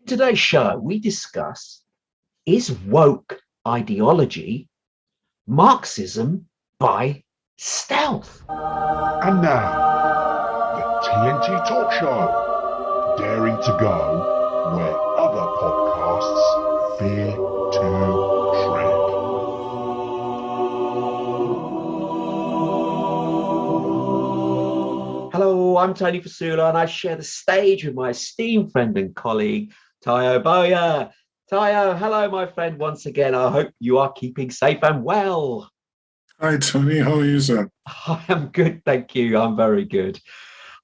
Today's show, we discuss, is woke ideology Marxism by stealth? And now, the TNT Talk Show, daring to go where other podcasts fear to tread. Hello, I'm Tony Fasula, and I share the stage with my esteemed friend and colleague, Tayo Boya. Tayo, hello, my friend, once again. I hope you are keeping safe and well. Hi, Tony. How are you, sir? I am good, thank you. I'm very good.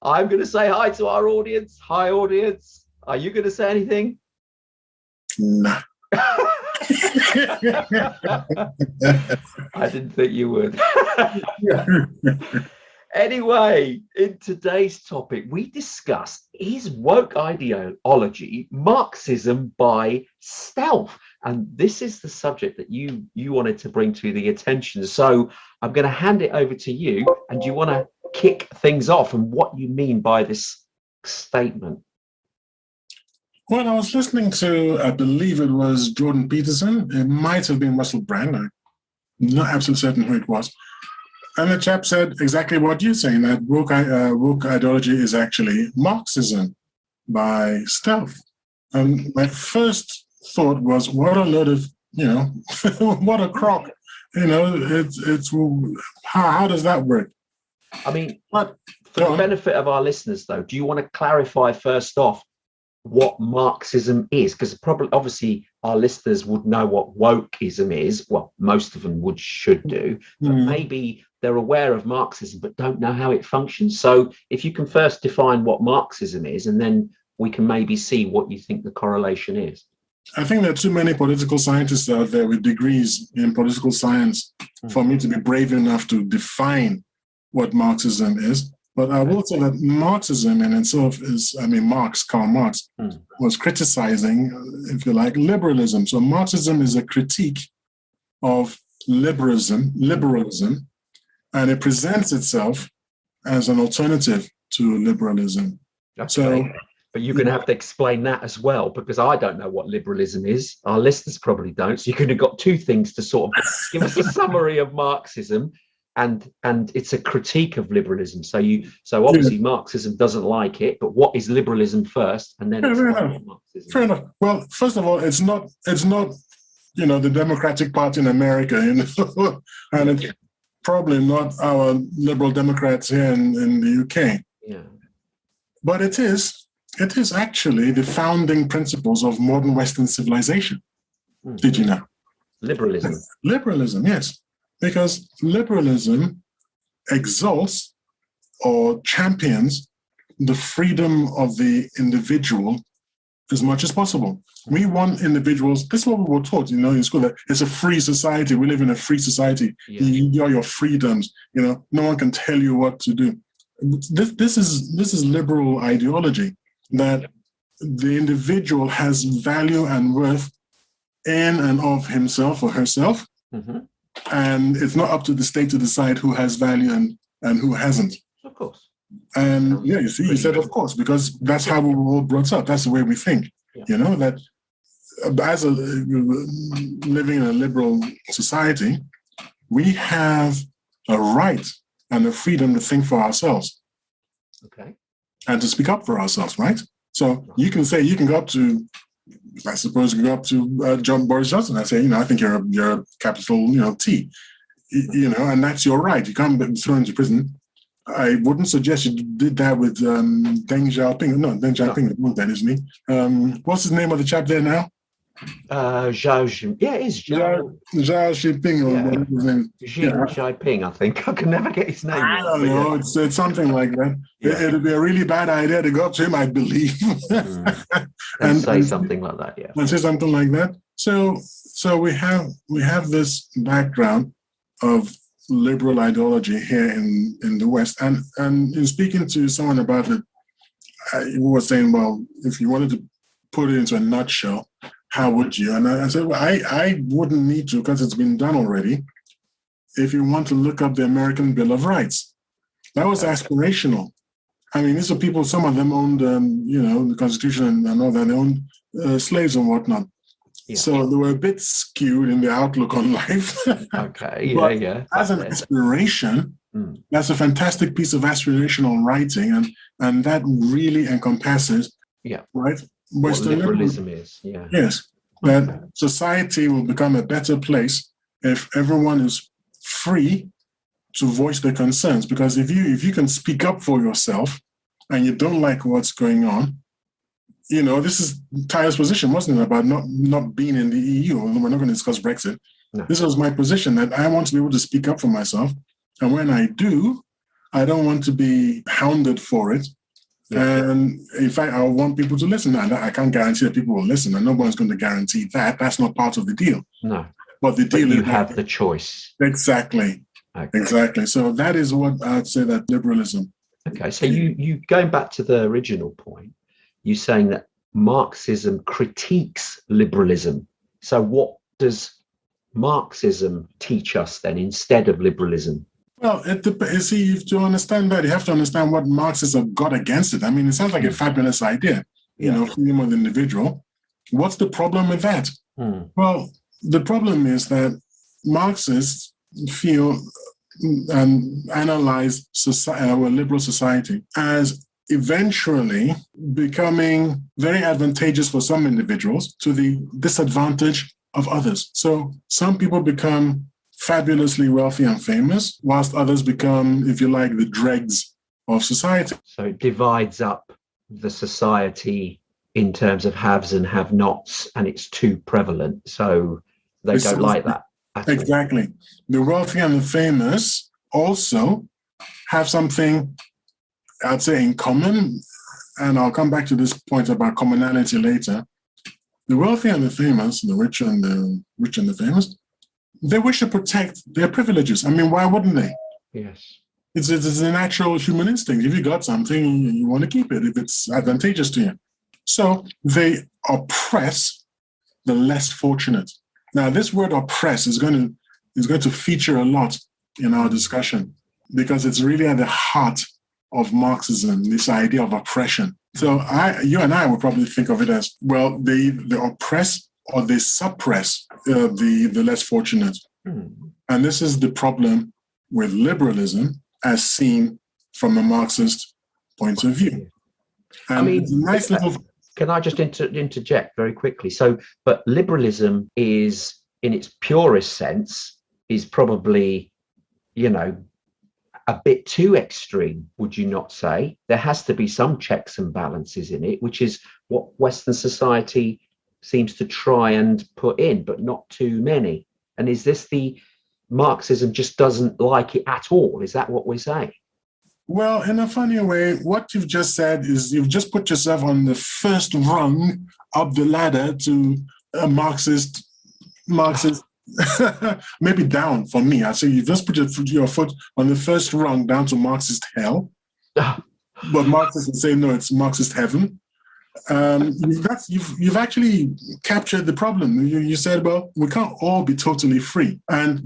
I'm going to say hi to our audience. Hi, audience. Are you going to say anything? Nah. I didn't think you would. Anyway, in today's topic, we discuss, is woke ideology Marxism by stealth? And this is the subject that you wanted to bring to the attention. So I'm going to hand it over to you, and you want to kick things off and what you mean by this statement. Well, I was listening to, I believe it was Jordan Peterson. It might have been Russell Brand. I'm not absolutely certain who it was. And the chap said exactly what you're saying, that woke ideology is actually Marxism by stealth. And my first thought was, what a load of, what a crock. How does that work? I mean, for the benefit of our listeners, though, do you want to clarify first off what Marxism is? Because obviously our listeners would know what wokeism is. Well, most of them should do, but maybe they're aware of Marxism but don't know how it functions. So if you can first define what Marxism is, and then we can maybe see what you think the correlation is. I think there are too many political scientists out there with degrees in political science for me to be brave enough to define what Marxism is. But I will say that Marxism in itself is, Karl Marx, was criticizing, if you like, liberalism. So Marxism is a critique of liberalism, and it presents itself as an alternative to liberalism. Okay. So, but you're going to have to explain that as well, because I don't know what liberalism is. Our listeners probably don't. So you could have got two things to sort of give us a summary of Marxism. And it's a critique of liberalism. So obviously Marxism doesn't like it, but what is liberalism first, and then Marxism. Fair enough. Well, first of all, it's not the Democratic Party in America, and it's probably not our liberal Democrats here in the UK. Yeah. But it is actually the founding principles of modern Western civilization. Did you know? Liberalism, yes. Because liberalism exalts or champions the freedom of the individual as much as possible. We want individuals, this is what we were taught, in school, that it's a free society. We live in a free society. Yeah. You are your freedoms. No one can tell you what to do. This is liberal ideology, that the individual has value and worth in and of himself or herself. Mm-hmm. And it's not up to the state to decide who has value and who hasn't. Of course. And you said of course, because that's how we were all brought up. That's the way we think. Yeah. That as living in a liberal society, we have a right and a freedom to think for ourselves. Okay. And to speak up for ourselves, right? So you can go up to, I suppose, you go up to Boris Johnson and say, I think you're a capital, T, and that's your right. You can't be thrown into prison. I wouldn't suggest you did that with Deng Xiaoping. No, Deng Xiaoping, no. That isn't he? What's the name of the chap there now? Zhao Jinping, or whatever his name. Xi Jinping, I think. I can never get his name. I don't know. It's something like that. Yeah. It'd be a really bad idea to go up to him, I believe. and say something like that, yeah. And say something like that. So we have this background of liberal ideology here in the West. And in speaking to someone about it, who was saying, well, if you wanted to put it into a nutshell, how would you? And I said, well, I wouldn't need to, because it's been done already. If you want to look up the American Bill of Rights, that was aspirational. I mean, these are people, some of them owned, the Constitution and all that. They owned slaves and whatnot. Yeah. So they were a bit skewed in their outlook on life. Okay, yeah. As an aspiration, that's a fantastic piece of aspirational writing, and that really encompasses, right, what liberalism is. Yeah. Yes, that society will become a better place if everyone is free to voice their concerns. Because if you can speak up for yourself and you don't like what's going on, this is Tyler's position, wasn't it, about not being in the EU? We're not going to discuss Brexit. No. This was my position, that I want to be able to speak up for myself. And when I do, I don't want to be hounded for it. Yeah. And in fact, I want people to listen. I can't guarantee that people will listen, and no one's going to guarantee that. That's not part of the deal. No. But the deal is you have the choice. Exactly. Okay. Exactly. So that is what I'd say that liberalism. Okay. So you going back to the original point, you're saying that Marxism critiques liberalism. So what does Marxism teach us then instead of liberalism? Well, to understand that, you have to understand what Marxists have got against it. I mean, it sounds like a fabulous idea, freedom of the individual. What's the problem with that? Well, the problem is that Marxists feel and analyze our liberal society as eventually becoming very advantageous for some individuals to the disadvantage of others. So some people become fabulously wealthy and famous, whilst others become, if you like, the dregs of society. So it divides up the society in terms of haves and have-nots, and it's too prevalent. So they don't like that. Exactly. The wealthy and the famous also have something, I'd say, in common, and I'll come back to this point about commonality later. The wealthy and the famous, the rich and the famous, they wish to protect their privileges. I mean, why wouldn't they? Yes. It's a natural human instinct. If you got something, you want to keep it if it's advantageous to you. So they oppress the less fortunate. Now, this word oppress is going to feature a lot in our discussion because it's really at the heart of Marxism, this idea of oppression. So you and I would probably think of it as, well, they oppress or they suppress the less fortunate. And this is the problem with liberalism as seen from a Marxist point of view. And I mean, it's a nice little... Can I just interject very quickly? But liberalism is, in its purest sense, is probably, a bit too extreme, would you not say? There has to be some checks and balances in it, which is what Western society seems to try and put in, but not too many. And is this the Marxism just doesn't like it at all? Is that what we're saying? Well, in a funny way, what you've just said is you've just put yourself on the first rung up the ladder to a Marxist, maybe down for me. I say you've just put your foot on the first rung down to Marxist hell. But Marxists would say, no, it's Marxist heaven. You've actually captured the problem. You said, well, we can't all be totally free. And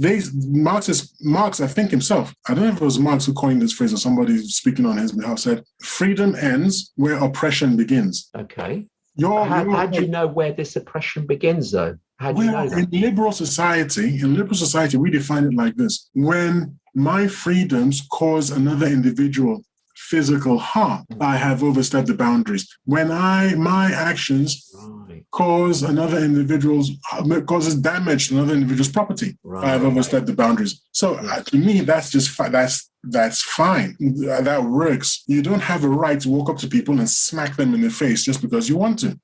Marx, I think himself, I don't know if it was Marx who coined this phrase or somebody speaking on his behalf, said, freedom ends where oppression begins. Okay. How do you know where this oppression begins, though? How do you know that? In liberal society, we define it like this. When my freedoms cause another individual physical harm, I have overstepped the boundaries. When my actions causes damage to another individual's property, I have overstepped the boundaries. So to me, that's just that's fine. That works. You don't have a right to walk up to people and smack them in the face just because you want to.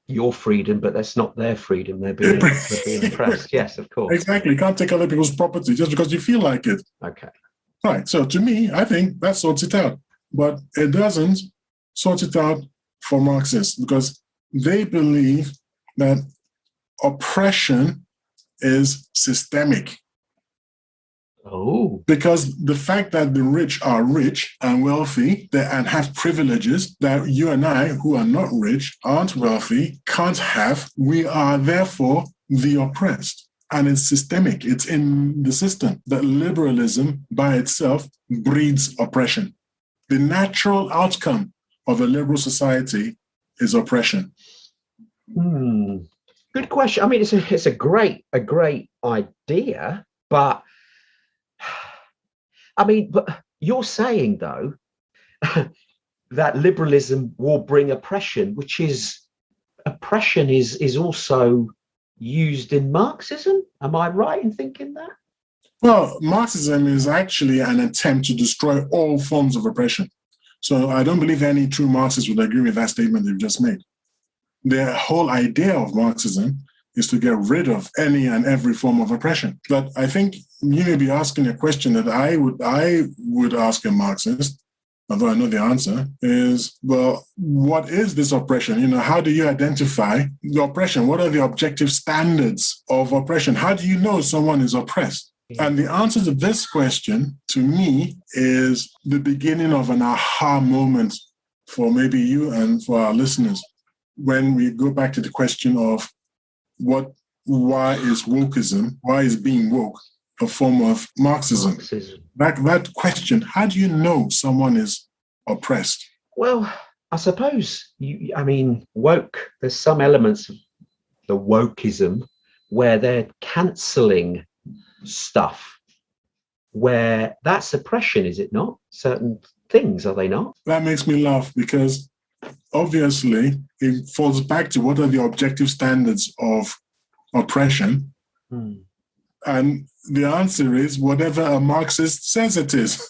Your freedom, but that's not their freedom. They're being oppressed. Yes, of course. Exactly. You can't take other people's property just because you feel like it. Okay. Right. So to me, I think that sorts it out. But it doesn't sort it out for Marxists because they believe that oppression is systemic. Oh. Because the fact that the rich are rich and wealthy and have privileges that you and I, who are not rich, aren't wealthy, can't have, we are therefore the oppressed. And it's systemic. It's in the system that liberalism by itself breeds oppression. The natural outcome of a liberal society is oppression. Good question. I mean, it's a great idea, but I mean, but you're saying though that liberalism will bring oppression, which is oppression is also used in Marxism. Am I right in thinking that? Well, Marxism is actually an attempt to destroy all forms of oppression. So I don't believe any true Marxist would agree with that statement you've just made. The whole idea of Marxism is to get rid of any and every form of oppression. But I think you may be asking a question that I would ask a Marxist, although I know the answer, is, well, what is this oppression? You know, how do you identify the oppression? What are the objective standards of oppression? How do you know someone is oppressed? And the answer to this question, to me, is the beginning of an aha moment for maybe you and for our listeners. When we go back to the question of why is wokeism, why is being woke a form of Marxism? That question, how do you know someone is oppressed? Well, I suppose, woke, there's some elements of the wokeism where they're cancelling stuff, where that's oppression, is it not? Certain things, are they not? That makes me laugh because obviously it falls back to what are the objective standards of oppression. And the answer is whatever a Marxist says it is.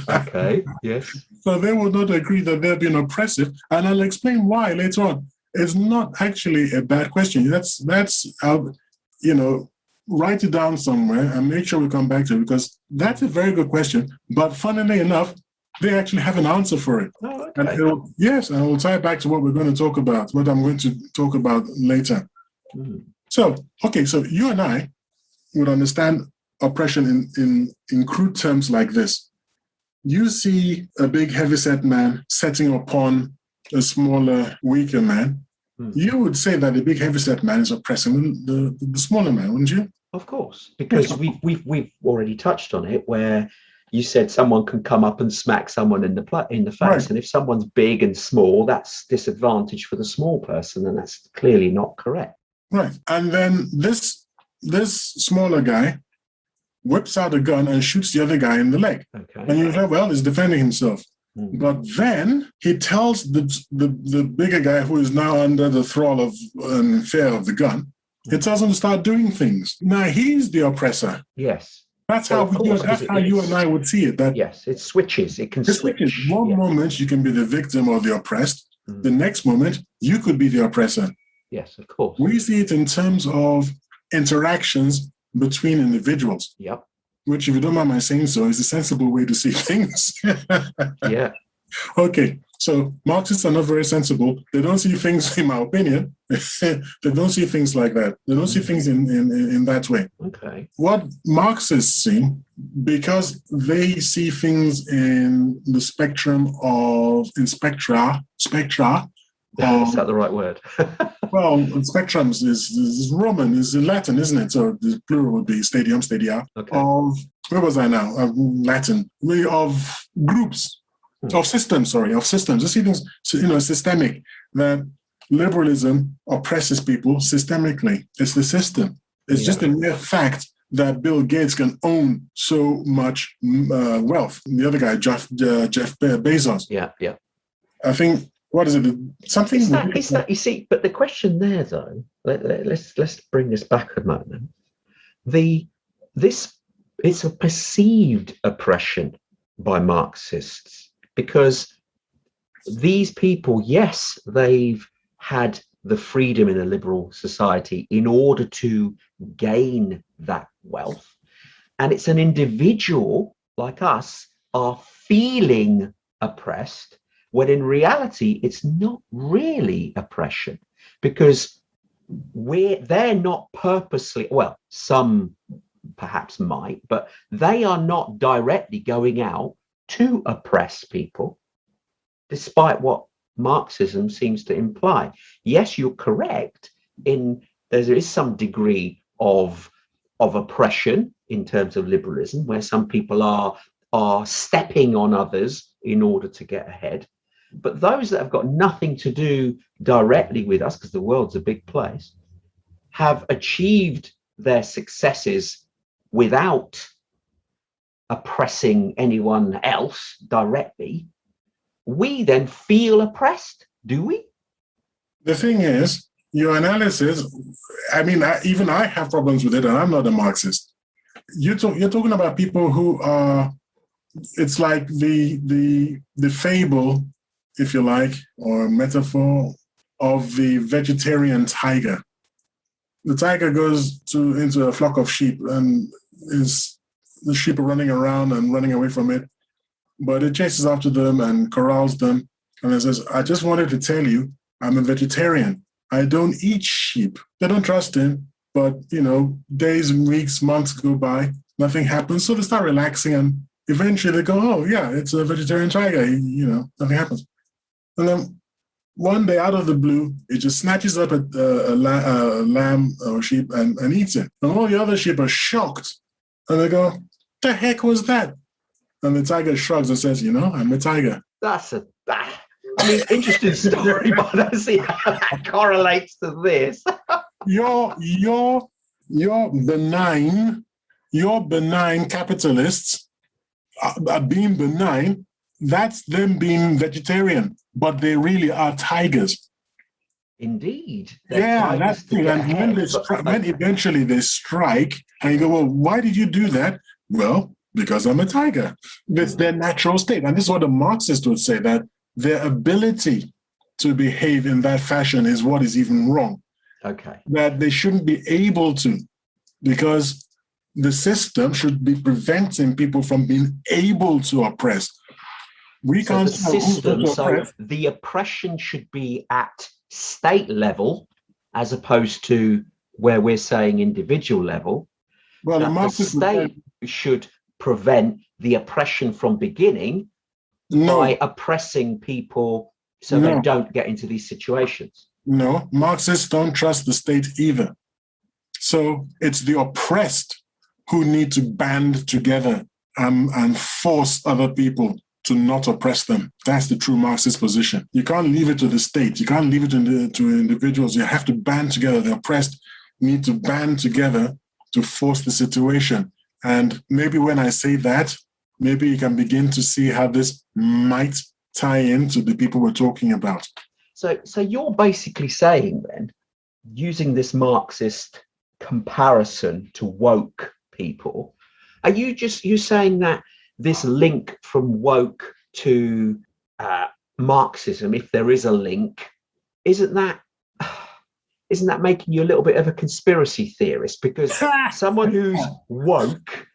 Okay, yes. So they will not agree that they're being oppressive, and I'll explain why later on. It's not actually a bad question. That's write it down somewhere and make sure we come back to it, because that's a very good question. But funnily enough, they actually have an answer for it. Oh, okay. And we'll tie it back to what we're going to talk about, what I'm going to talk about later. So you and I would understand oppression in crude terms like this. You see a big heavyset man setting upon a smaller, weaker man. You would say that the big heavyset man is oppressing the smaller man, wouldn't you? Of course, because we've already touched on it, where you said someone can come up and smack someone in the face, right. And if someone's big and small, that's disadvantage for the small person, and that's clearly not correct. Right, and then this smaller guy whips out a gun and shoots the other guy in the leg. Okay. And you're like, well, he's defending himself. But then he tells the bigger guy, who is now under the thrall of fear of the gun, he tells him to start doing things. Now he's the oppressor. Yes. That's how you and I would see it. Yes, it switches. It can switch. One moment you can be the victim or the oppressed. The next moment you could be the oppressor. Yes, of course. We see it in terms of interactions between individuals. Yep. Which, if you don't mind my saying so, is a sensible way to see things. Yeah. Okay, so Marxists are not very sensible. They don't see things, in my opinion, they don't see things like that. They don't see things in that way. Okay. What Marxists see, because they see things in the spectra. Is that the right word? Well, spectrums is Roman, is in Latin, isn't it? So the plural would be stadium, stadia. Okay. Where was I now? Latin. Of groups, of systems. You see things, systemic. That liberalism oppresses people systemically. It's the system. It's just a mere fact that Bill Gates can own so much wealth. The other guy, Jeff Bezos. Yeah. I think. What is it? Something. It's that you see, but the question there, though, let's bring this back a moment. It's a perceived oppression by Marxists, because these people, yes, they've had the freedom in a liberal society in order to gain that wealth, and it's an individual like us are feeling oppressed, when in reality, it's not really oppression, because they're not purposely, well, some perhaps might, but they are not directly going out to oppress people, despite what Marxism seems to imply. Yes, you're correct in there is some degree of oppression in terms of liberalism, where some people are are stepping on others in order to get ahead. But those that have got nothing to do directly with us, because the world's a big place, have achieved their successes without oppressing anyone else directly. We then feel oppressed, do we? The thing is, your analysis, I mean, even I have problems with it, and I'm not a Marxist. You're talking about people who are, it's like the fable, if you like, or metaphor of the vegetarian tiger. The tiger goes into a flock of sheep, and the sheep are running around and running away from it, but it chases after them and corrals them, and it says, I just wanted to tell you, I'm a vegetarian. I don't eat sheep. They don't trust him, but, days, weeks, months go by, nothing happens, so they start relaxing, and eventually they go, oh, yeah, it's a vegetarian tiger, nothing happens. And then one day, out of the blue, it just snatches up a lamb or sheep and eats it. And all the other sheep are shocked. And they go, the heck was that? And the tiger shrugs and says, I'm a tiger. That's interesting story, but I don't see how that correlates to this. Your benign capitalists are being benign. That's them being vegetarian, but they really are tigers. Indeed. Yeah, that's the thing. And when eventually they strike, and you go, well, why did you do that? Well, because I'm a tiger. It's their natural state. And this is what the Marxists would say, that their ability to behave in that fashion is what is even wrong. Okay. That they shouldn't be able to, because the system should be preventing people from being able to oppress. So the oppression should be at state level as opposed to where we're saying individual level. Well, the state should prevent the oppression from beginning by oppressing people so they don't get into these situations. No, Marxists don't trust the state either. So it's the oppressed who need to band together and force other people to not oppress them. That's the true Marxist position. You can't leave it to the state. You can't leave it to individuals. You have to band together. The oppressed need to band together to force the situation. And maybe when I say that, maybe you can begin to see how this might tie into the people we're talking about. So you're basically saying then, using this Marxist comparison to woke people, are you saying that this link from woke to Marxism, if there is a link, isn't that making you a little bit of a conspiracy theorist? Because someone who's woke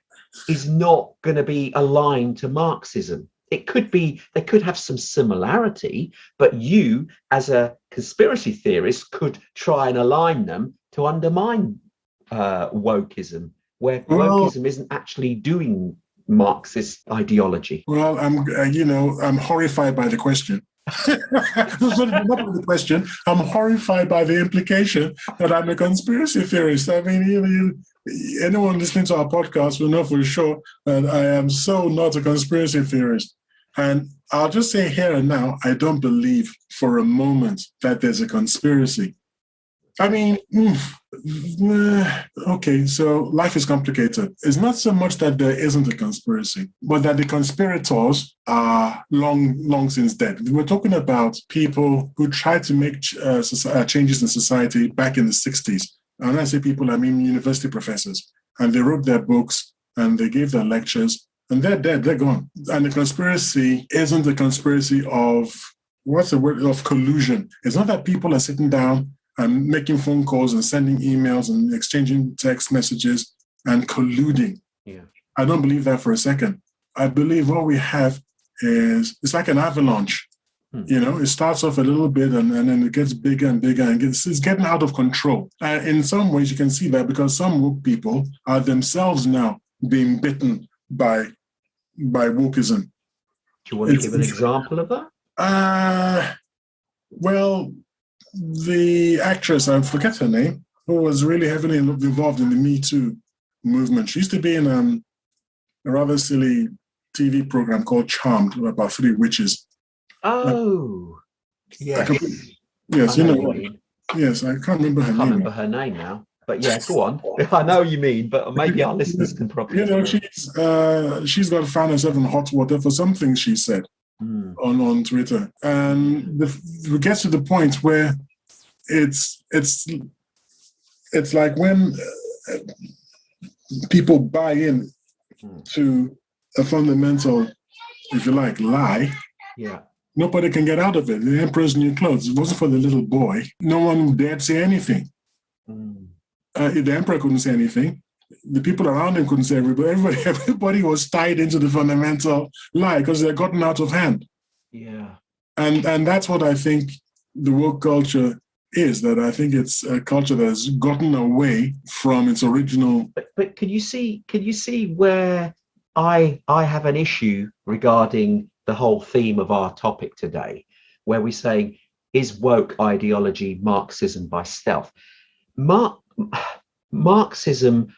is not going to be aligned to Marxism. It could be, they could have some similarity, but you, as a conspiracy theorist, could try and align them to undermine wokeism, where wokeism isn't actually doing Marxist ideology. Well, I'm horrified by the question. Not the question. I'm horrified by the implication that I'm a conspiracy theorist. I mean, anyone listening to our podcast will know for sure that I am so not a conspiracy theorist. And I'll just say here and now, I don't believe for a moment that there's a conspiracy. I mean, okay, so life is complicated. It's not so much that there isn't a conspiracy, but that the conspirators are long since dead. We're talking about people who tried to make changes in society back in the 60s. And when I say people, I mean university professors. And they wrote their books and they gave their lectures, and they're dead, they're gone. And the conspiracy isn't a conspiracy of, what's the word, of collusion. It's not that people are sitting down and making phone calls and sending emails and exchanging text messages and colluding. Yeah. I don't believe that for a second. I believe what we have is, it's like an avalanche. It starts off a little bit and then it gets bigger and bigger and it's getting out of control. In some ways, you can see that because some woke people are themselves now being bitten by wokeism. Do you want to give an example of that? Well, the actress, I forget her name, who was really heavily involved in the Me Too movement. She used to be in a rather silly TV program called Charmed about three witches. Oh, yes. Yes, I know what you mean. Yes, I can't remember her name. I can't remember her name now. But yeah, go on. I know what you mean, but maybe our listeners can probably. She's got to find herself in hot water for something she said on Twitter, and we get to the point where it's like when people buy in to a fundamental, if you like, lie. Yeah. Nobody can get out of it. The emperor's new clothes. If it wasn't for the little boy, no one dared say anything. The emperor couldn't say anything. The people around him couldn't say everybody. Everybody was tied into the fundamental lie because they're gotten out of hand. Yeah. And that's what I think the woke culture is, that I think it's a culture that has gotten away from its original. But can you see where I have an issue regarding the whole theme of our topic today, where we say, is woke ideology Marxism by stealth? Marxism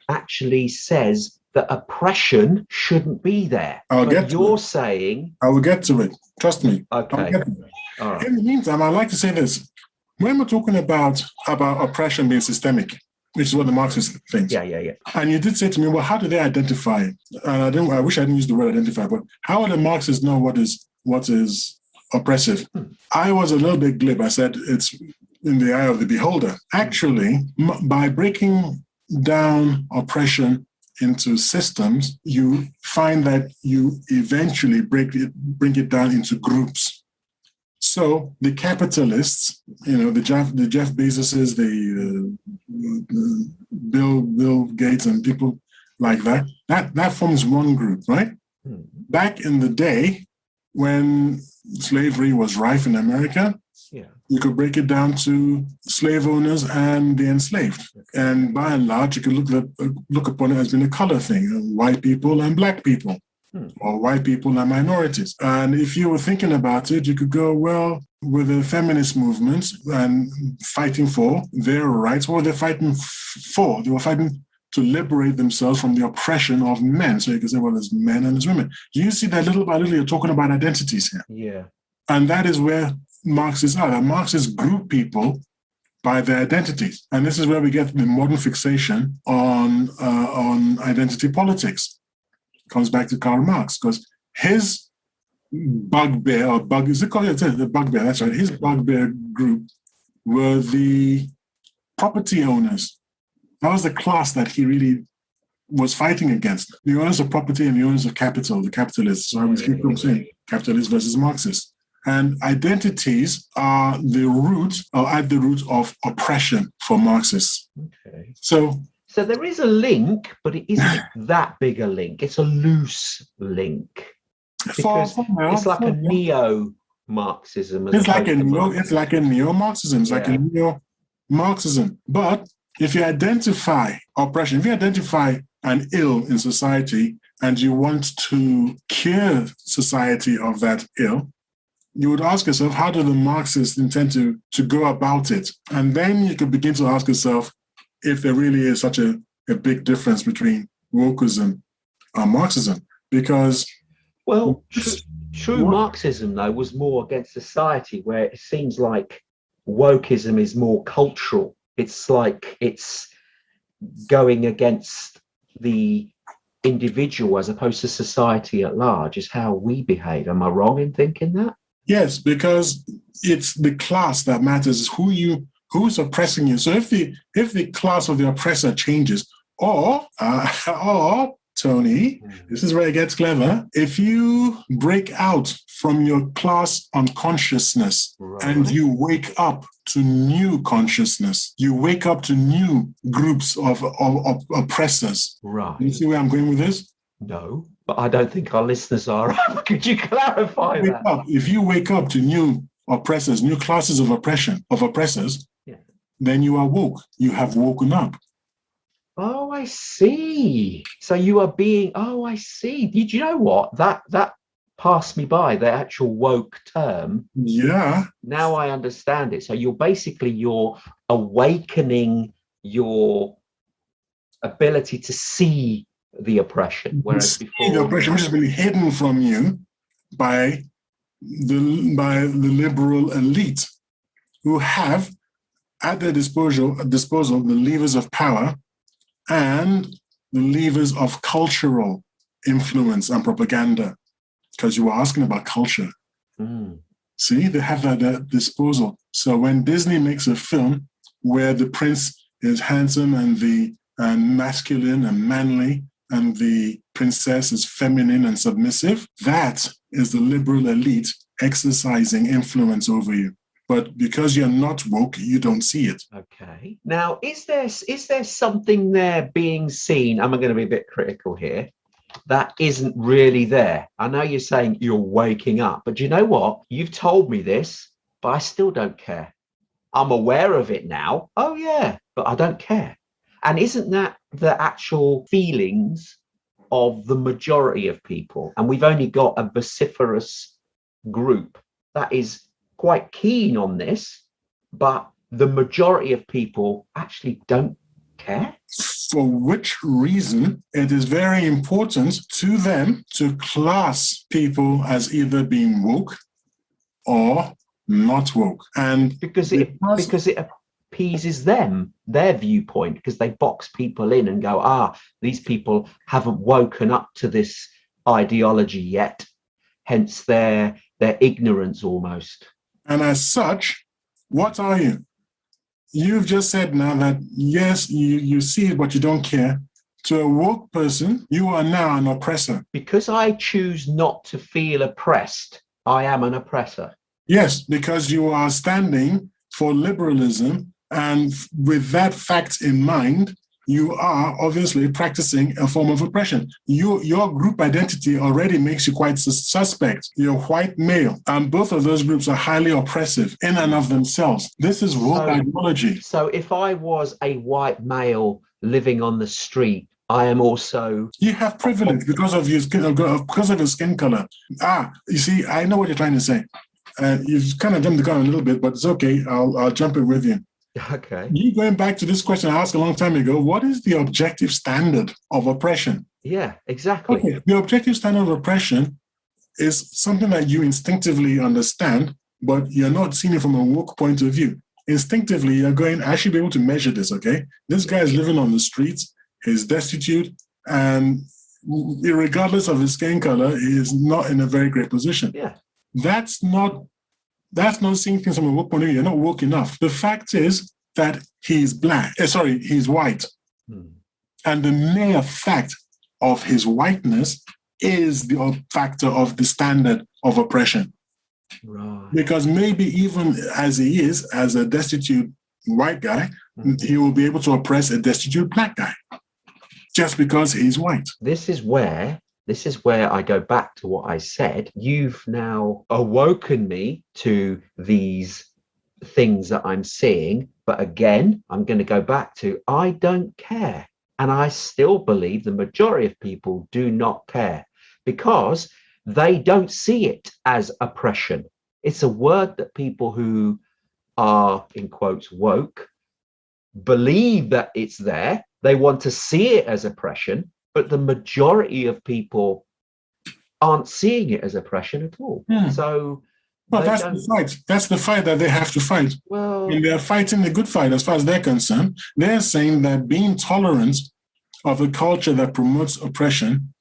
actually says that oppression shouldn't be there. You're saying... I will get to it. Trust me. Okay. All right. In the meantime, I'd like to say this. When we're talking about oppression being systemic, which is what the Marxists think. Yeah. And you did say to me, well, how do they identify it? And I wish I didn't use the word identify, but how do the Marxists know what is oppressive? I was a little bit glib. I said it's in the eye of the beholder. Actually, by breaking down oppression into systems, you find that you eventually bring it down into groups. So the capitalists, the Jeff Bezoses, the Bill Gates, and people like that forms one group, right? Back in the day, when slavery was rife in America, you could break it down to slave owners and the enslaved. And by and large, you could look upon it as being a color thing, white people and black people. Or white people and minorities. And if you were thinking about it, you could go, well, with the feminist movement and fighting for their rights, what were they fighting for? They were fighting to liberate themselves from the oppression of men. So you could say, well, there's men and there's women. You see that little by little, you're talking about identities here. Yeah. And that is where Marxists are. The Marxists group people by their identities. And this is where we get the modern fixation on identity politics. Comes back to Karl Marx, because his bugbear, is it called the bugbear? That's right. His bugbear group were the property owners. That was the class that he really was fighting against. The owners of property and the owners of capital, the capitalists. So I was keep saying capitalists versus Marxists. And identities are the root, or at the root of oppression for Marxists. Okay. So there is a link, but it isn't that big a link. It's a loose link. Because it's like a neo-Marxism. It's like a neo-Marxism. It's like a neo-Marxism. But if you identify oppression, if you identify an ill in society and you want to cure society of that ill, you would ask yourself, how do the Marxists intend to go about it? And then you could begin to ask yourself, if there really is such a big difference between wokeism and Marxism. Because... Well, true Marxism, though, was more against society, where it seems like wokeism is more cultural. It's like it's going against the individual as opposed to society at large, is how we behave. Am I wrong in thinking that? Yes, because it's the class that matters, who's oppressing you. So if the class of the oppressor changes, or Tony, this is where it gets clever. If you break out from your class unconsciousness and you wake up to new consciousness, you wake up to new groups of oppressors. Right. You see where I'm going with this? No, but I don't think our listeners are. Could you clarify that? If you wake up to new oppressors, new classes of oppressors, then you are woke. You have woken up. Oh, I see. So you are being, I see. Did you know what? That passed me by, the actual woke term. Yeah. Now I understand it. So you're awakening your ability to see the oppression, whereas before the oppression which has been hidden from you by the liberal elite, who have at their disposal the levers of power and the levers of cultural influence and propaganda. Because you were asking about culture. See, they have that at their disposal. So when Disney makes a film where the prince is handsome and masculine and manly, and the princess is feminine and submissive, that is the liberal elite exercising influence over you. But because you're not woke, you don't see it. Okay. Now, is there something there being seen? I'm going to be a bit critical here. That isn't really there. I know you're saying you're waking up, but you know what? You've told me this, but I still don't care. I'm aware of it now. Oh yeah, but I don't care. And isn't that the actual feelings of the majority of people? And we've only got a vociferous group that is quite keen on this, but the majority of people actually don't care. For which reason it is very important to them to class people as either being woke or not woke. And because it appeases them, their viewpoint, because they box people in and go, these people haven't woken up to this ideology yet, hence their ignorance almost. And as such, what are you? You've just said now that, yes, you see it, but you don't care. To a woke person, you are now an oppressor. Because I choose not to feel oppressed, I am an oppressor. Yes, because you are standing for liberalism, and with that fact in mind, you are obviously practicing a form of oppression. Your group identity already makes you quite suspect. You're white male, and both of those groups are highly oppressive in and of themselves. This is woke ideology. So if I was a white male living on the street, I am also... You have privilege because of your skin color. You see, I know what you're trying to say. You've kind of jumped the gun a little bit, but it's okay. I'll jump in with you. Okay. You going back to this question I asked a long time ago, what is the objective standard of oppression? Yeah, exactly. Okay, the objective standard of oppression is something that you instinctively understand, but you're not seeing it from a woke point of view. Instinctively, you're going, I should be able to measure this, okay? This guy is living on the streets, he's destitute, and regardless of his skin color, he is not in a very great position. Yeah. That's not seeing things from a woke point of view. You're not woke enough. The fact is that he's he's white. And the mere fact of his whiteness is the factor of the standard of oppression. Right. Because maybe even as he is, as a destitute white guy, he will be able to oppress a destitute black guy just because he's white. This is where I go back to what I said. You've now awoken me to these things that I'm seeing. But again, I'm going to go back to, I don't care. And I still believe the majority of people do not care because they don't see it as oppression. It's a word that people who are, in quotes, woke, believe that it's there. They want to see it as oppression. But the majority of people aren't seeing it as oppression at all. So, well, that's the fight. That's the fight that they have to fight. Well, and they're fighting the good fight as far as they're concerned. They're saying that being tolerant of a culture that promotes oppression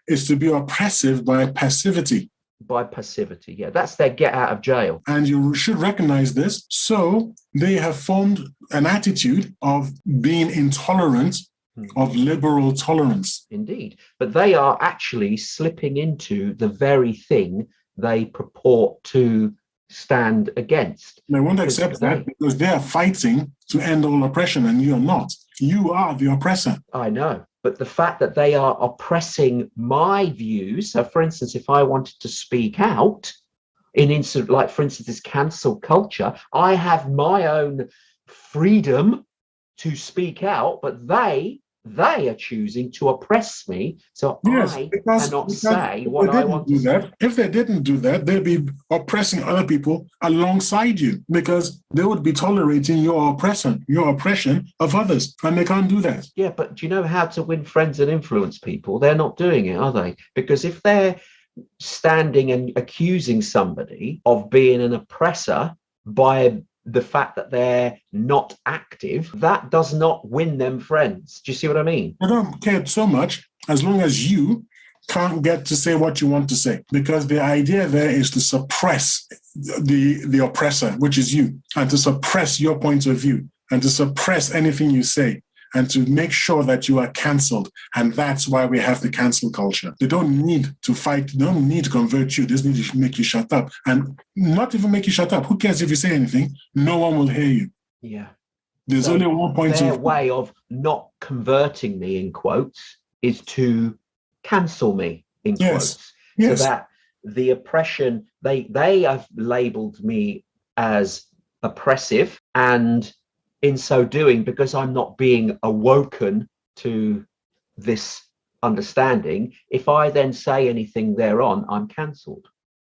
is to be oppressive by passivity. By passivity, yeah. That's their get out of jail. And you should recognize this. So they have formed an attitude of being intolerant of liberal tolerance. Indeed. But they are actually slipping into the very thing they purport to stand against. They won't accept that because they are fighting to end all oppression and you're not. You are the oppressor. I know. But the fact that they are oppressing my views, so for instance, if I wanted to speak out in incident, like for instance, this cancel culture, I have my own freedom to speak out, but they they are choosing to oppress me, so Yes, I because cannot say if what they I didn't want do to that, say. if they didn't do that, they'd be oppressing other people alongside you, because they would be tolerating your oppression of others, and they can't do that. Yeah, but do you know how to win friends and influence people? They're not doing it, are they? Because if they're standing and accusing somebody of being an oppressor by the fact that they're not active, that does not win them friends. Do you see what I mean? I don't care so much as long as you can't get to say what you want to say, because the idea there is to suppress the oppressor, which is you, and to suppress your point of view, and to suppress anything you say, and to make sure that you are cancelled. And that's why we have the cancel culture. They don't need to fight. They don't need to convert you. They just need to make you shut up. And not even make you shut up. Who cares if you say anything? No one will hear you. Yeah. There's So only one point their of way of not converting me, in quotes, is to cancel me, in quotes. So Yes. that the oppression, they have labeled me as oppressive, and in so doing, because I'm not being awoken to this understanding, if I then say anything thereon, I'm cancelled.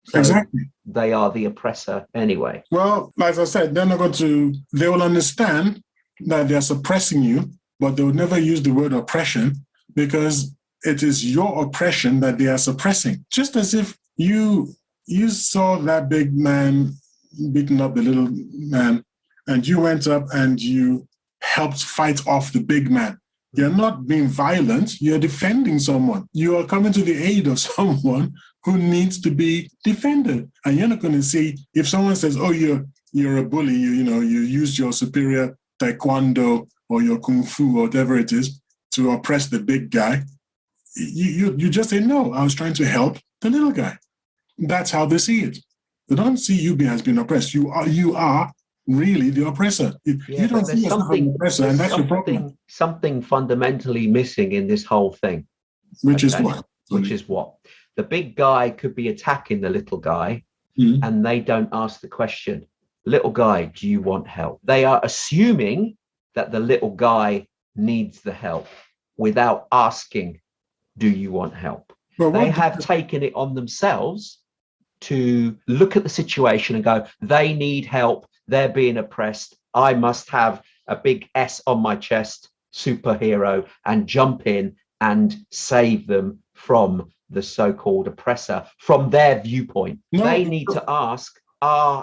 So Exactly. they are the oppressor anyway. Well, like I said, they will understand that they're suppressing you, but they will never use the word oppression, because it is your oppression that they are suppressing. Just as if you saw that big man beating up the little man, and you went up and you helped fight off the big man. You're not being violent, you're defending someone. You are coming to the aid of someone who needs to be defended. And you're not going to see, if someone says, oh, you're a bully, you used your superior taekwondo or your kung fu or whatever it is to oppress the big guy. You just say, no, I was trying to help the little guy. That's how they see it. They don't see you as being oppressed. You are really the oppressor. You don't see yourself as an oppressor, and that's your problem. Something fundamentally missing in this whole thing. Which is what? Which is what? The big guy could be attacking the little guy, and they don't ask the question, little guy, do you want help? They are assuming that the little guy needs the help without asking, do you want help? They have taken it on themselves to look at the situation and go, they need help, they're being oppressed, I must have a big S on my chest, superhero, and jump in and save them from the so-called oppressor from their viewpoint. No, they need to ask,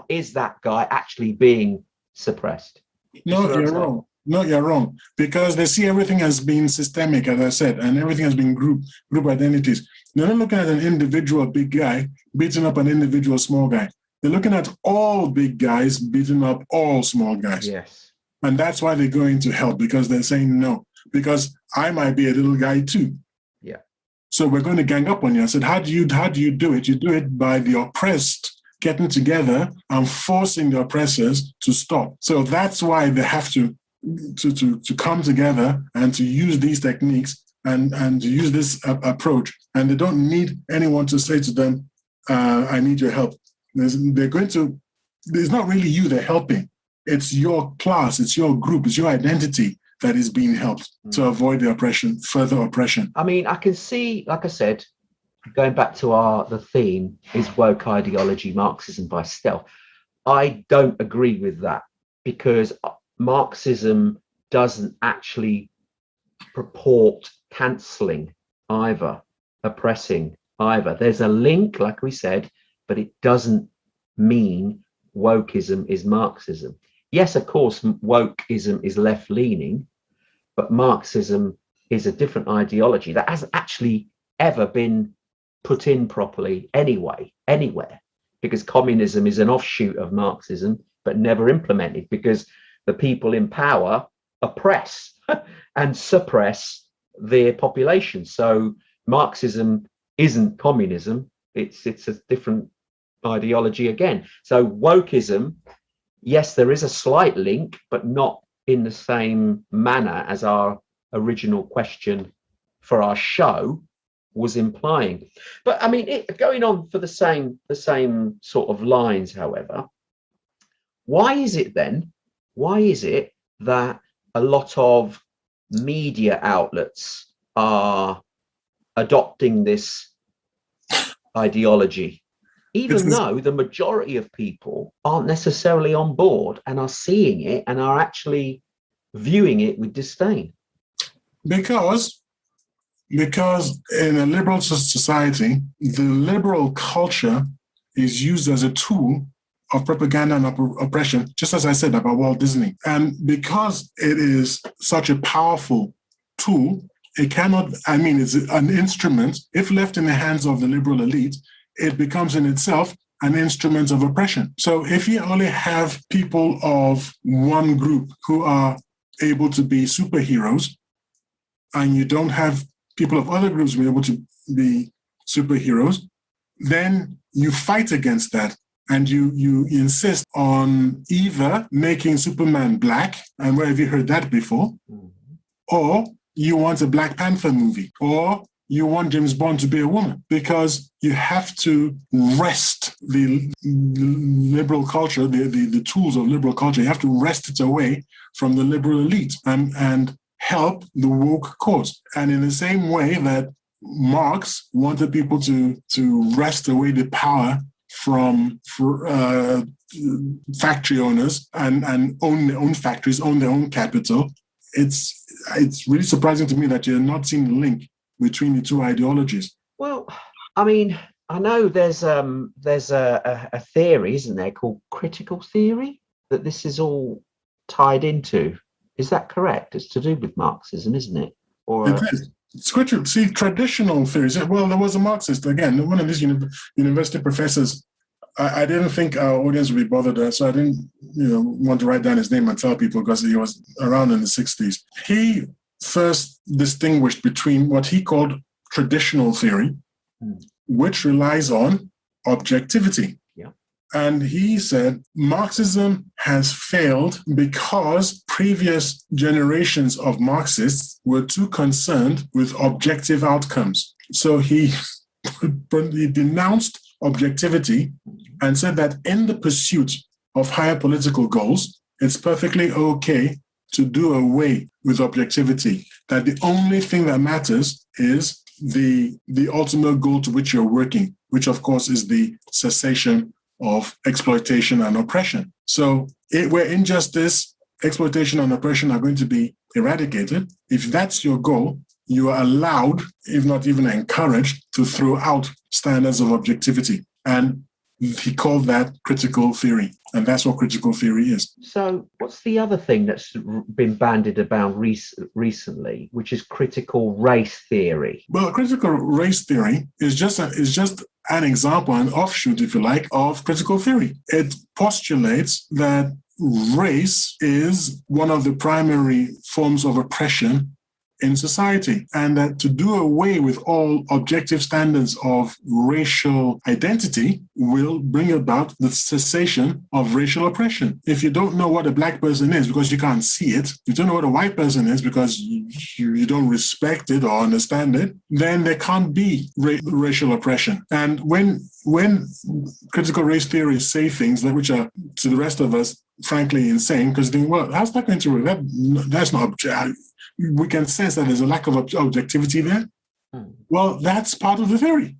is that guy actually being suppressed? No, you're wrong. No, you're wrong. Because they see everything as being systemic, as I said, and everything has been group identities. They're not looking at an individual big guy beating up an individual small guy. They're looking at all big guys beating up all small guys. Yes. And that's why they're going to help, because they're saying no. Because I might be a little guy too. Yeah. So we're going to gang up on you. I said, how do you do it? You do it by the oppressed getting together and forcing the oppressors to stop. So that's why they have to come together and to use these techniques and to use this approach. And they don't need anyone to say to them, I need your help. It's not really you they're helping. It's your class, it's your group, it's your identity that is being helped to avoid the oppression, further oppression. I mean, I can see, like I said, going back to the theme is woke ideology, Marxism by stealth. I don't agree with that, because Marxism doesn't actually purport cancelling either, oppressing either. There's a link, like we said, but it doesn't mean wokeism is Marxism. Yes, of course, wokeism is left-leaning, but Marxism is a different ideology that hasn't actually ever been put in properly anywhere, because communism is an offshoot of Marxism, but never implemented, because the people in power oppress and suppress their population. So Marxism isn't communism, it's a different ideology again. So wokeism, yes, there is a slight link, but not in the same manner as our original question for our show was implying. But I mean, going on for the same sort of lines, however, why is it that a lot of media outlets are adopting this ideology, even though the majority of people aren't necessarily on board and are seeing it and are actually viewing it with disdain. Because in a liberal society, the liberal culture is used as a tool of propaganda and oppression, just as I said about Walt Disney. And because it is such a powerful tool, it cannot, it's an instrument. If left in the hands of the liberal elite, it becomes in itself an instrument of oppression. So if you only have people of one group who are able to be superheroes, and you don't have people of other groups be able to be superheroes, then you fight against that. And you insist on either making Superman black, and where have you heard that before? Or you want a Black Panther movie, or you want James Bond to be a woman, because you have to wrest the liberal culture, the tools of liberal culture, you have to wrest it away from the liberal elite and help the woke cause. And in the same way that Marx wanted people to wrest away the power from factory owners and own their own factories, own their own capital, it's really surprising to me that you're not seeing the link between the two ideologies. Well, I know there's a theory, isn't there, called critical theory, that this is all tied into. Is that correct? It's to do with Marxism, isn't it? Or it is. It's critical. See, traditional theories. Well, there was a Marxist, again, one of these university professors. I didn't think our audience would be bothered, so I didn't want to write down his name and tell people, because he was around in the 60s. He first distinguished between what he called traditional theory, which relies on objectivity. Yeah. And he said Marxism has failed because previous generations of Marxists were too concerned with objective outcomes. So he denounced objectivity and said that in the pursuit of higher political goals, it's perfectly okay to do away with objectivity, that the only thing that matters is the ultimate goal to which you're working, which of course is the cessation of exploitation and oppression. So where injustice, exploitation and oppression are going to be eradicated, if that's your goal, you are allowed, if not even encouraged, to throw out standards of objectivity. And he called that critical theory. And that's what critical theory is. So what's the other thing that's been bandied about recently, which is critical race theory? Well, critical race theory is just an example, an offshoot, if you like, of critical theory. It postulates that race is one of the primary forms of oppression in society, and that to do away with all objective standards of racial identity will bring about the cessation of racial oppression. If you don't know what a black person is because you can't see it, you don't know what a white person is because you don't respect it or understand it, then there can't be racial oppression. And when critical race theories say things which are, to the rest of us, frankly insane, because they think, well, how's that going to work? That's not objective. We can sense that there's a lack of objectivity there. Well, that's part of the theory.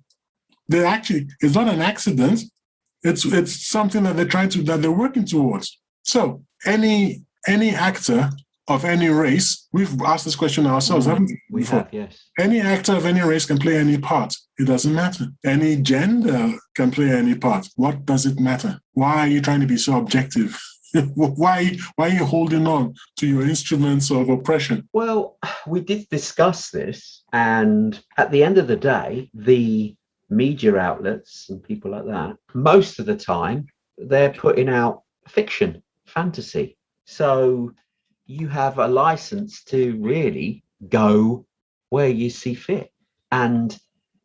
It's not an accident. It's something that they're working towards. So any actor of any race, we've asked this question ourselves, haven't we? We have, yes. Any actor of any race can play any part. It doesn't matter. Any gender can play any part. What does it matter? Why are you trying to be so objective? Why are you holding on to your instruments of oppression? Well, we did discuss this, and at the end of the day, the media outlets and people like that, most of the time, they're putting out fiction, fantasy. So you have a license to really go where you see fit. And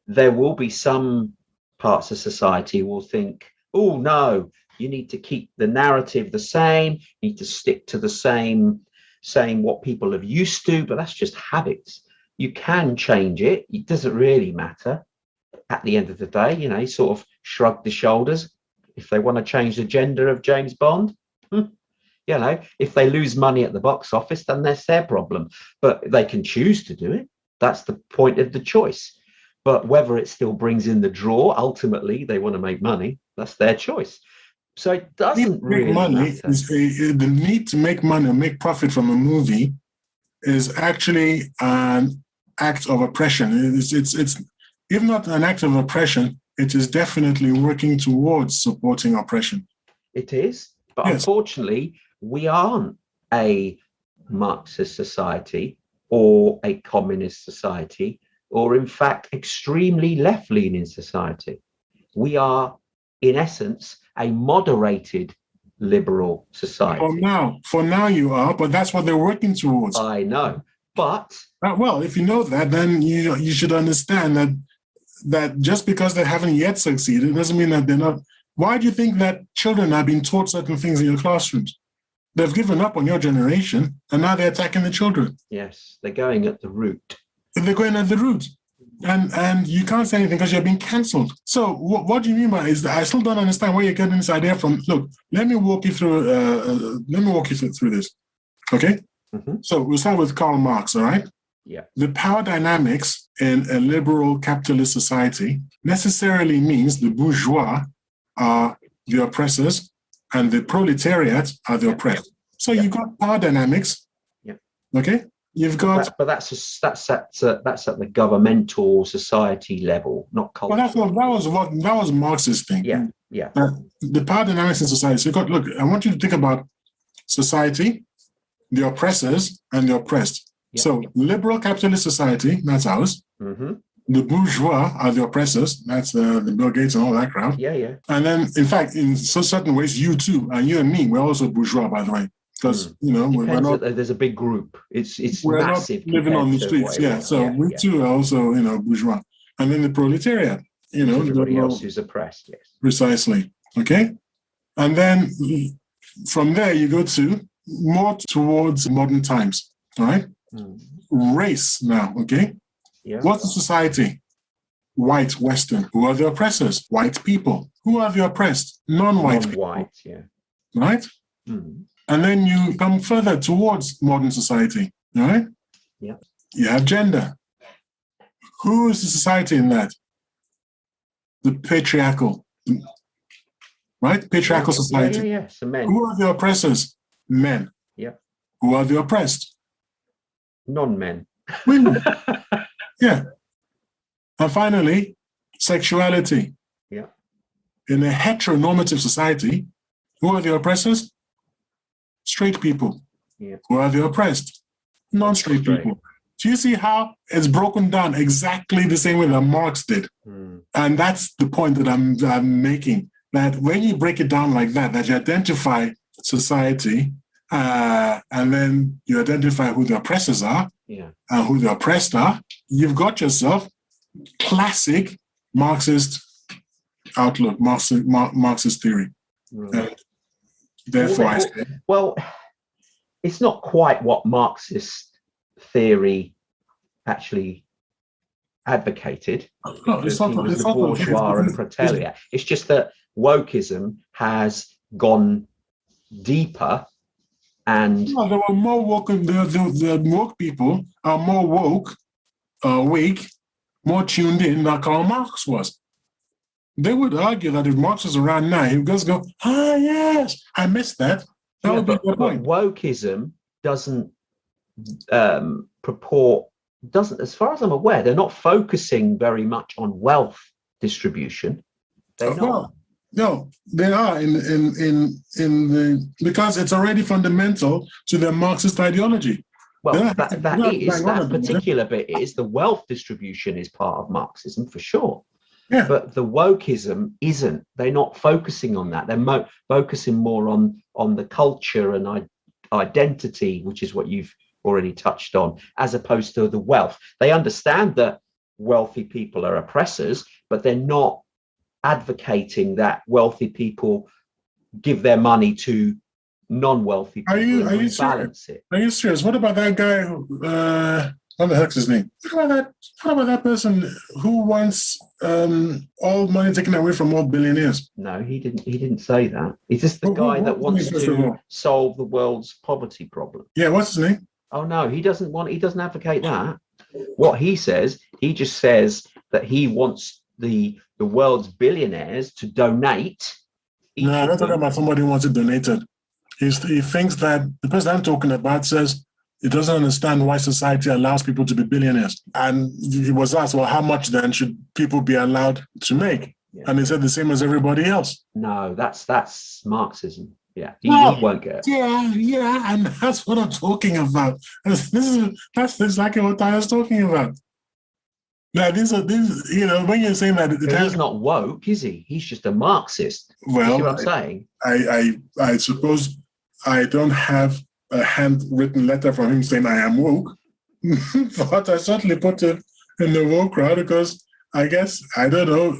there will be some parts of society will think, oh, no, you need to keep the narrative the same, you need to stick to the same, saying what people are used to, but that's just habits. You can change it. It doesn't really matter. At the end of the day, sort of shrug the shoulders. If they want to change the gender of James Bond, You know, if they lose money at the box office, then that's their problem. But they can choose to do it. That's the point of the choice. But whether it still brings in the draw, ultimately they want to make money. That's their choice. So it doesn't really matter. The need to make money or make profit from a movie is actually an act of oppression. It's if not an act of oppression, it is definitely working towards supporting oppression. It is, but yes. Unfortunately, we aren't a Marxist society or a communist society, or in fact, extremely left-leaning society. We are, in essence, a moderated liberal society. For now you are, but that's what they're working towards. I know, but... well, if you know that, then you should understand that just because they haven't yet succeeded doesn't mean that they're not. Why do you think that children are being taught certain things in your classrooms? They've given up on your generation, and now they're attacking the children. Yes, they're going at the root. They're going at the root. And you can't say anything because you're being cancelled. So what do you mean by is that I still don't understand where you're getting this idea from. Look, let me walk you through through this. Okay? Mm-hmm. So we'll start with Karl Marx, all right? Yeah. The power dynamics in a liberal capitalist society necessarily means the bourgeois are the oppressors and the proletariat are the oppressed. So you've got power dynamics. Yeah. Okay? You've got, but that's at the governmental society level, not culture. Well, that was Marx's thing. Yeah. The power dynamics in society. So look, I want you to think about society, the oppressors, and the oppressed. Yeah. So liberal capitalist society, that's ours. Mm-hmm. The bourgeois are the oppressors. That's the Bill Gates and all that crowd. Yeah. And then, in fact, in certain ways, you too, and you and me, we're also bourgeois, by the way. Because we're not. There's a big group. It's we're massive. Not living on the streets, So we too are also bourgeois, and then the proletariat. Everybody else who's oppressed. Yes. Precisely. Okay, and then from there you go to more towards modern times. All right. Race now. Okay. Yeah. What's the society? White, Western. Who are the oppressors? White people. Who are the oppressed? Non-white people. Non-white. Yeah. Right. Mm. And then you come further towards modern society, all right? Yeah. You have gender. Who is the society in that? The patriarchal, right? Patriarchal society. Yeah. So men. Who are the oppressors? Men. Yeah. Who are the oppressed? Non-men. Women. Yeah. And finally, sexuality. Yeah. In a heteronormative society, who are the oppressors? Straight people. Yeah. Who are the oppressed? Non-straight people. Do you see how it's broken down exactly the same way that Marx did? And that's the point that I'm making, that when you break it down like that you identify society and then you identify who the oppressors are and who the oppressed are, you've got yourself classic Marxist outlook, Marxist theory. Right. Therefore, well, it's not quite what Marxist theory actually advocated. Because he was the bourgeois and proletariat. It's just that wokeism has gone deeper, and there were more woke. The woke people are more woke, awake, more tuned in than Karl Marx was. They would argue that if Marx was around now, he would just go, yes, I missed that. That would be the point. Wokeism doesn't as far as I'm aware, they're not focusing very much on wealth distribution. They're not. No, they are because it's already fundamental to their Marxist ideology. Well, that particular bit is the wealth distribution is part of Marxism for sure. Yeah. But the wokeism isn't. They're not focusing on that. They're focusing more on the culture and identity, which is what you've already touched on, as opposed to the wealth. They understand that wealthy people are oppressors, but they're not advocating that wealthy people give their money to non-wealthy people and balance it. Are you serious? What about that guy What the heck's his name? What about that person who wants all money taken away from all billionaires? No, he didn't. He didn't say that. Is this the guy that wants to solve the world's poverty problem? Yeah, what's his name? Oh no, he doesn't advocate that. What he says, he just says that he wants the world's billionaires to donate. No, I'm not talking about somebody who wants it donated. He thinks that the person I'm talking about says he doesn't understand why society allows people to be billionaires. And he was asked, well, how much then should people be allowed to make? Yeah. And he said the same as everybody else. No, that's Marxism. Yeah, he won't get it. Yeah, and that's what I'm talking about. That's exactly what I was talking about. Now, these, when you're saying that... He's not woke, is he? He's just a Marxist. Well, you see what I'm saying? I suppose I don't have a handwritten letter from him saying I am woke, but I certainly put it in the woke crowd because I guess, I don't know.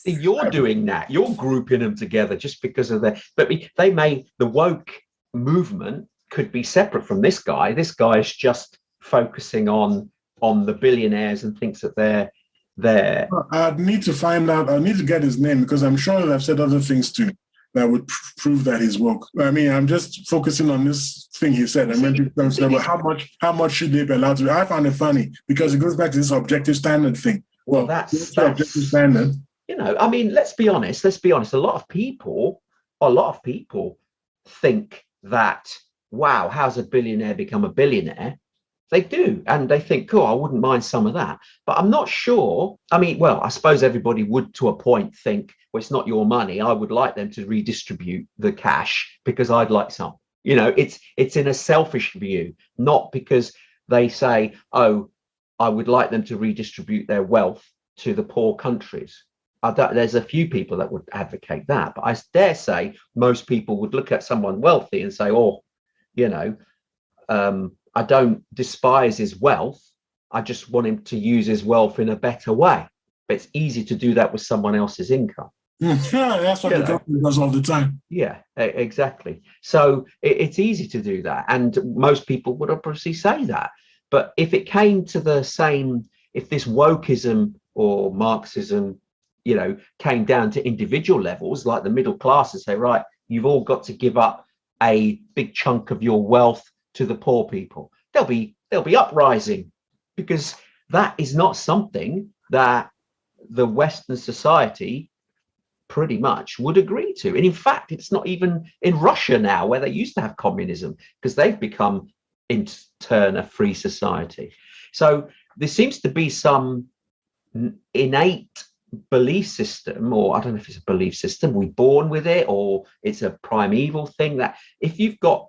You're doing that. You're grouping them together just because of their... But the woke movement could be separate from this guy. This guy is just focusing on the billionaires and thinks that they're... I'd need to find out. I need to get his name because I'm sure that I've said other things too that would prove that he's woke. I mean, I'm just focusing on this thing he said. I mean, people said, well, how much should they be allowed to? I found it funny because it goes back to this objective standard thing. Well, that's objective standard. I mean, let's be honest. A lot of people think that, wow, how's a billionaire become a billionaire? They do, and they think, cool, I wouldn't mind some of that. But I'm not sure. I mean, well, I suppose everybody would, to a point, think, well, it's not your money. I would like them to redistribute the cash because I'd like some. It's in a selfish view, not because they say, oh, I would like them to redistribute their wealth to the poor countries. There's a few people that would advocate that, but I dare say most people would look at someone wealthy and say, oh, I don't despise his wealth. I just want him to use his wealth in a better way. But it's easy to do that with someone else's income. Yeah, that's what the government does all the time. Yeah, exactly. So it's easy to do that. And most people would obviously say that. But if it came to the same, if this wokeism or Marxism, came down to individual levels, like the middle class, and say, right, you've all got to give up a big chunk of your wealth to the poor people, there'll be uprising, because that is not something that the Western society pretty much would agree to. And in fact, it's not even in Russia now, where they used to have communism, because they've become in turn a free society. So there seems to be some innate belief system, or I don't know if it's a belief system, we're born with it, or it's a primeval thing, that if you've got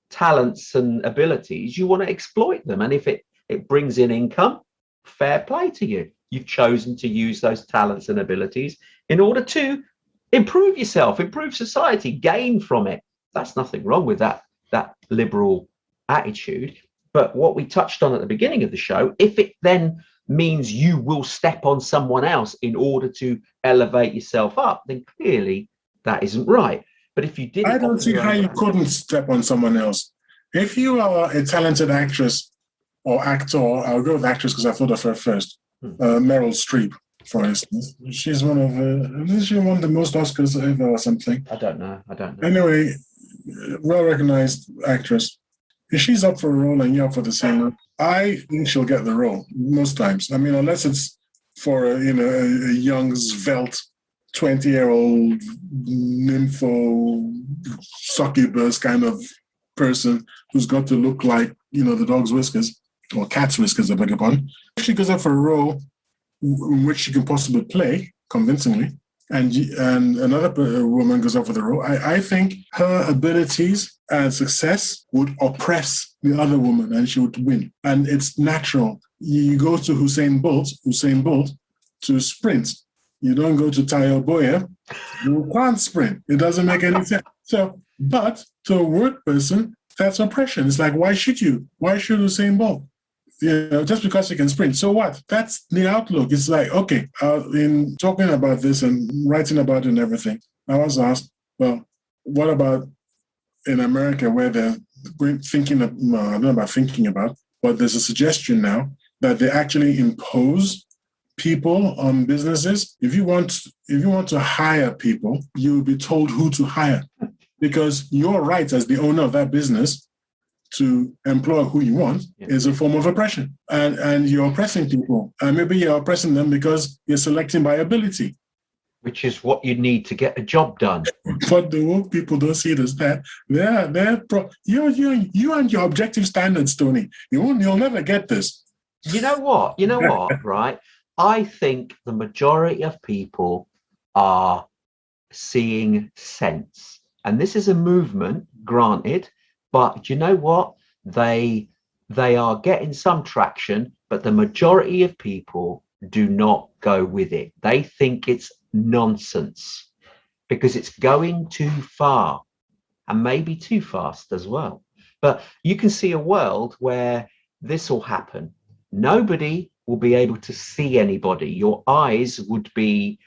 talents and abilities, you want to exploit them. And if it brings in income, fair play to you. You've chosen to use those talents and abilities in order to improve yourself, improve society, gain from it. That's nothing wrong with that liberal attitude. But what we touched on at the beginning of the show, if it then means you will step on someone else in order to elevate yourself up, then clearly that isn't right. But if you didn't, I don't see how you couldn't step on someone else. If you are a talented actress or actor, I'll go with actress because I thought of her first. Meryl Streep, for instance. She's one of she won the most Oscars ever or something. I don't know. Anyway, well-recognized actress. If she's up for a role and you're up for the same role, I think she'll get the role most times. I mean, unless it's for a young, svelte 20-year-old nympho succubus kind of person who's got to look like, the dog's whiskers or cat's whiskers, I beg your pardon. If she goes up for a role in which she can possibly play convincingly, and another woman goes up for the role, I think her abilities and success would oppress the other woman and she would win. And it's natural. You go to Usain Bolt to sprint. You don't go to Tayo Boya. You can't sprint. It doesn't make any sense. So, but to a work person, that's oppression. It's like, why should you? Why should Usain Bolt? Just because you can sprint. So what? That's the outlook. It's like, okay, in talking about this and writing about it and everything, I was asked, well, what about in America where they're thinking of, I don't know about thinking about, but there's a suggestion now that they actually impose people on businesses. If you want to hire people, you'll be told who to hire, because your right as the owner of that business to employ who you want is a form of oppression. And you're oppressing people. And maybe you're oppressing them because you're selecting by ability. Which is what you need to get a job done. But the woke people don't see it as that. You and your objective standards, Tony. You'll never get this. You know what, right? I think the majority of people are seeing sense. And this is a movement, granted, but you know what? They are getting some traction, but the majority of people do not go with it. They think it's nonsense because it's going too far and maybe too fast as well. But you can see a world where this will happen. Nobody will be able to see anybody. Your eyes would be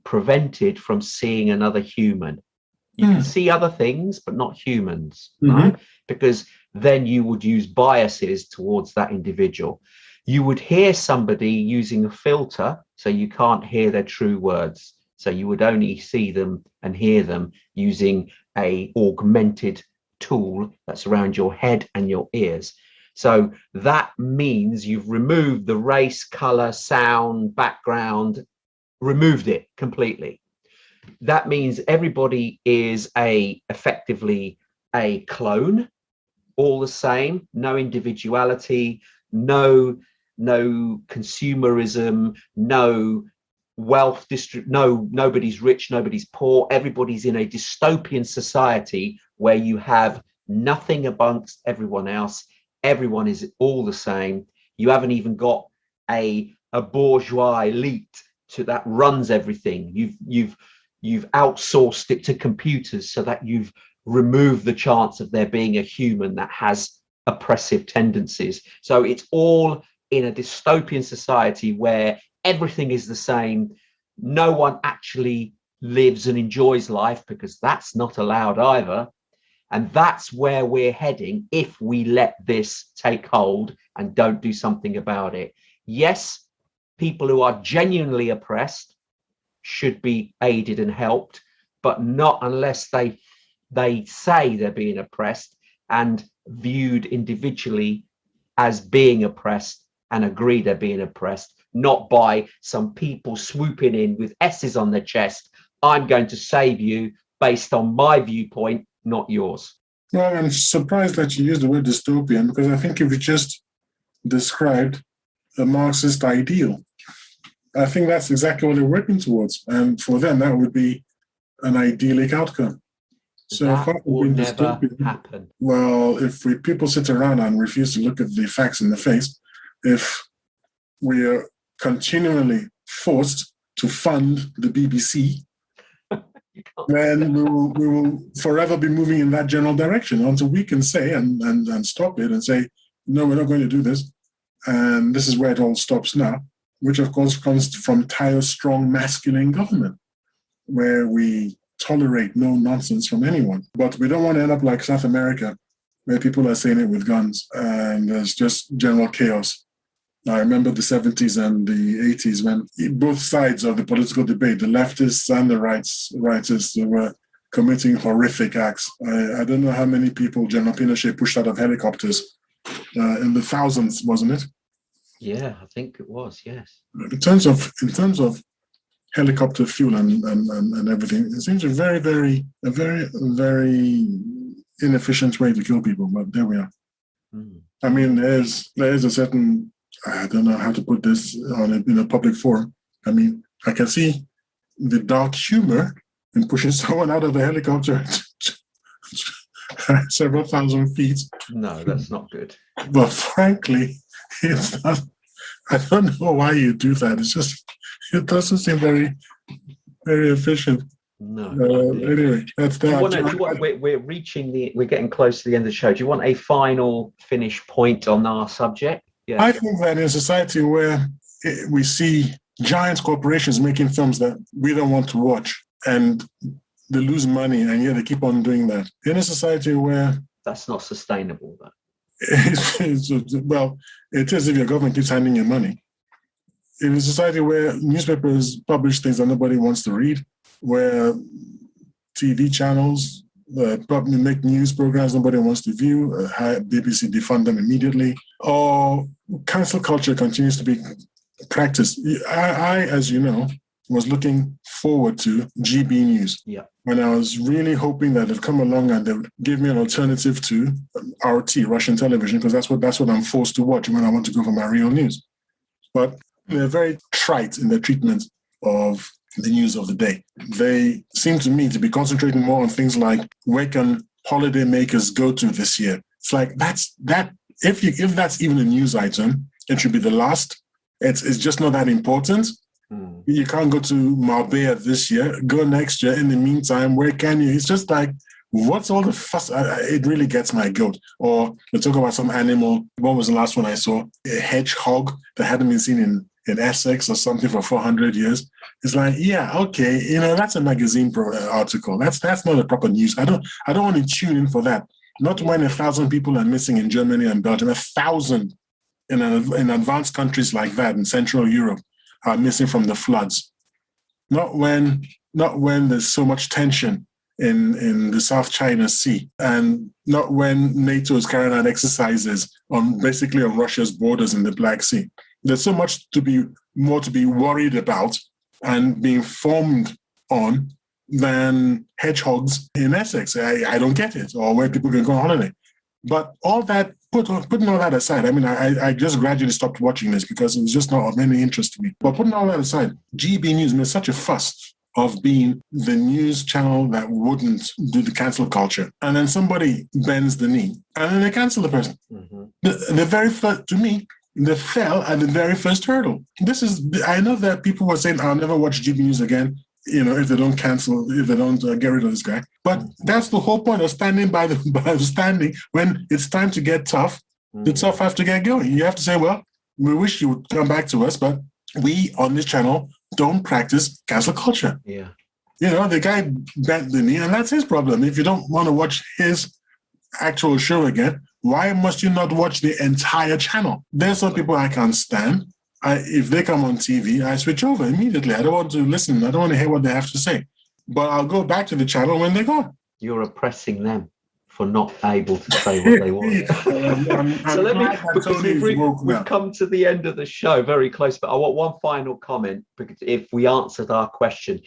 prevented from seeing another human. You can see other things, but not humans, right? Because then you would use biases towards that individual. You would hear somebody using a filter, so you can't hear their true words. So you would only see them and hear them using a augmented tool that's around your head and your ears. So that means you've removed the race, color, sound, background, removed it completely. That means everybody is effectively a clone, all the same, no individuality, no consumerism, no wealth nobody's rich, nobody's poor. Everybody's in a dystopian society where you have nothing amongst everyone else. Everyone is all the same. You haven't even got a bourgeois elite that runs everything. You've outsourced it to computers so that you've removed the chance of there being a human that has oppressive tendencies. So it's all in a dystopian society where everything is the same. No one actually lives and enjoys life because that's not allowed either. And that's where we're heading if we let this take hold and don't do something about it. Yes, people who are genuinely oppressed should be aided and helped, but not unless they say they're being oppressed and viewed individually as being oppressed and agree they're being oppressed, not by some people swooping in with S's on their chest. I'm going to save you based on my viewpoint, not yours. Well, I'm surprised that you used the word dystopian, because I think if you just described a Marxist ideal, I think that's exactly what they're working towards. And for them, that would be an idyllic outcome. So that will never happen. Well, if people sit around and refuse to look at the facts in the face, if we are continually forced to fund the BBC, then we will forever be moving in that general direction until we can say and stop it and say, no, we're not going to do this. And this is where it all stops now, which of course comes from entire strong masculine government, where we tolerate no nonsense from anyone. But we don't want to end up like South America, where people are saying it with guns and there's just general chaos. I remember the 70s and the 80s when both sides of the political debate, the leftists and the rightists, were committing horrific acts. I don't know how many people General Pinochet pushed out of helicopters, in the thousands, wasn't it? Yeah, I think it was, yes. In terms of helicopter fuel and everything, it seems a very, very inefficient way to kill people, but there we are. I mean, there's a certain, I don't know how to put this in a public forum. I mean, I can see the dark humor in pushing someone out of the helicopter several thousand feet. No, that's not good. But frankly, it's not. I don't know why you do that. It's just, it doesn't seem very, very efficient. No. Anyway, that's that. We're getting close to the end of the show. Do you want a final finish point on our subject? Yeah. I think that in a society where we see giant corporations making films that we don't want to watch and they lose money and yet they keep on doing that. In a society where... That's not sustainable, though. Well, it is if your government keeps handing you money. In a society where newspapers publish things that nobody wants to read, where TV channels probably make news programs nobody wants to view, BBC defund them immediately, or cancel culture continues to be practiced. I, as you know, was looking forward to GB News. Yeah. When I was really hoping that they'd come along and they would give me an alternative to RT, Russian television, because that's what I'm forced to watch when I want to go for my real news. But they're very trite in their treatment of the news of the day. They seem to me to be concentrating more on things like where can holiday makers go to this year. It's like if that's even a news item, it should be the last. It's just not that important. You can't go to Marbella this year. Go next year. In the meantime, where can you? It's just like, what's all the fuss? It really gets my goat. Or they talk about some animal. What was the last one I saw? A hedgehog that hadn't been seen in Essex or something for 400 years. It's like, yeah, okay, that's a magazine article. That's not a proper news. I don't want to tune in for that. Not when 1,000 people are missing in Germany and Belgium. 1,000 in advanced countries like that in Central Europe are missing from the floods. Not when there's so much tension in the South China Sea, and not when NATO is carrying out exercises on Russia's borders in the Black Sea. There's so much to be worried about and be informed on than hedgehogs in Essex. I don't get it, or where people can go on holiday. But all that, putting all that aside, I mean, I just gradually stopped watching this because it was just not of any interest to me. But putting all that aside, GB News made such a fuss of being the news channel that wouldn't do the cancel culture. And then somebody bends the knee and then they cancel the person. Mm-hmm. The very first, to me, they fell at the very first hurdle. I know that people were saying, I'll never watch GB News again, if they don't get rid of this guy. But that's the whole point of standing by standing when it's time to get tough. The tough have to get going. You have to say, well, we wish you would come back to us, but we on this channel don't practice cancel culture. Yeah. The guy bent the knee, and that's his problem. If you don't want to watch his actual show again, why must you not watch the entire channel? There's some people I can't stand. If they come on TV, I switch over immediately. I don't want to listen. I don't want to hear what they have to say. But I'll go back to the channel when they're gone. You're oppressing them for not able to say what they want. So let me, because we've come to the end of the show, very close, but I want one final comment, because if we answered our question,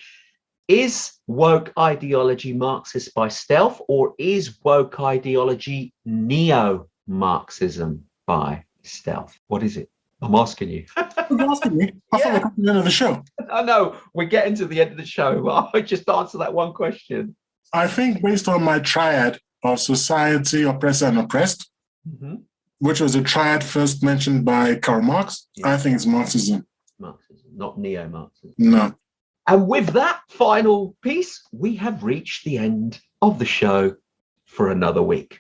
is woke ideology Marxist by stealth, or is woke ideology neo-Marxism by stealth? What is it? I'm asking you. You're asking me? I thought we're coming to the end of the show. I know, we're getting to the end of the show. I just answer that one question. I think based on my triad of society, oppressor, and oppressed, which was a triad first mentioned by Karl Marx, I think it's Marxism. Marxism, not neo-Marxism. No. And with that final piece, we have reached the end of the show for another week.